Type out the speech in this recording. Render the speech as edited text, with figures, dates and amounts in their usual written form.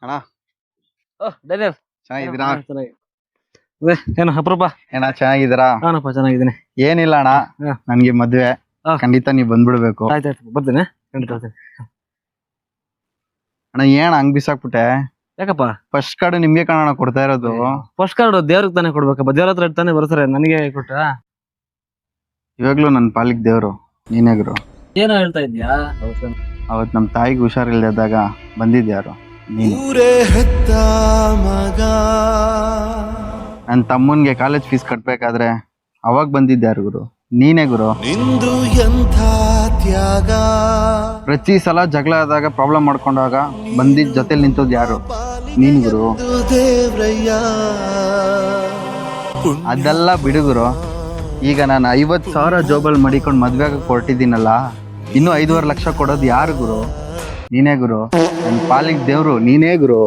ಅಣ್ಣ ಓಹ್ ಡೈಲರ್ ಚೆನ್ನಾಗಿದ್ದೀರಾ? ಏನು ಅಪ್ರೂಪ? ಏನ ಚೆನ್ನಾಗಿದ್ದೀರಾ? ಹಾನಪ್ಪ ಚೆನ್ನಾಗಿದ್ದೀನಿ. ಏನಿಲ್ಲ ಅಣ್ಣ, ಹಾ. ನನ್ಗೆ ಮದ್ವೆ ಹಾ. ಖಂಡಿತ ನೀವ್ ಬಂದ್ಬಿಡ್ಬೇಕು. ಆಯ್ತಾಯ್ತು ಬರ್ತೀನಿ, ಖಂಡಿತ ಬರ್ತೀನಿ. ಅಣ್ಣ ಏನ್ ಹಂಗ್ ಬಿಸಾಕ್ಬಿಟ್ಟೆ? ಯಾಕಪ್ಪ? ಫಸ್ಟ್ ಕಾರ್ಡ್ ನಿಮ್ಗೆ ಕಣ ಕೊಡ್ತಾ ಇರೋದು. ಫಸ್ಟ್ ಕಾರ್ಡ್ ದೇವ್ರಿಗೆ ತಾನೇ ಕೊಡ್ಬೇಕಪ್ಪ, ದೇವ್ರ ಹತ್ರ ಇಡ್ತಾನೆ ಬರ್ತಾರೆ, ನನಗೆ ಕೊಟ್ಟ. ಇವಾಗ್ಲೂ ನನ್ ಪಾಲಿಗೆ ದೇವ್ರು ನೀನೇ ಗುರು. ಏನೋ ಹೇಳ್ತಾ ಇದ್ಯಾ? ಅವತ್ ನಮ್ ತಾಯಿಗೆ ಹುಷಾರಿಲ್ದಾಗ ಬಂದಿದ್ಯಾರು? ನೀನು. ಹೆತ್ತ ಮಗ ನನ್ ತಮ್ಮನ್ಗೆ ಕಾಲೇಜ್ ಫೀಸ್ ಕಟ್ಬೇಕಾದ್ರೆ ಅವಾಗ ಬಂದಿದ್ಯಾರು ಗುರು? ನೀನೇ ಗುರು. ನಿಂದು ಎಂಥ ತ್ಯಾಗ, ಪ್ರತಿ ಸಲ ಜಗಳ ಆದಾಗ ಪ್ರಾಬ್ಲಮ್ ಮಾಡ್ಕೊಂಡಾಗ ಬಂದಿದ್ ಜೊತೆಲಿ ನಿಂತದ್ ಯಾರು? ನೀನ್ ಗುರು. ದೇವ್ರಯ್ಯ ಅದೆಲ್ಲ ಬಿಡುಗುರು. ಈಗ ನಾನು 50,000 ಜೋಬಲ್ ಮಡಿಕೊಂಡು ಮದ್ವೆ ಕೊಟ್ಟಿದ್ದೀನಲ್ಲ, ಇನ್ನು 5.5 ಲಕ್ಷ ಕೊಡೋದು ಯಾರು ಗುರು? ನೀನೇ ಗುರು. ನನ್ನ ಪಾಲಿಗೆ ದೇವ್ರು ನೀನೇ ಗುರು.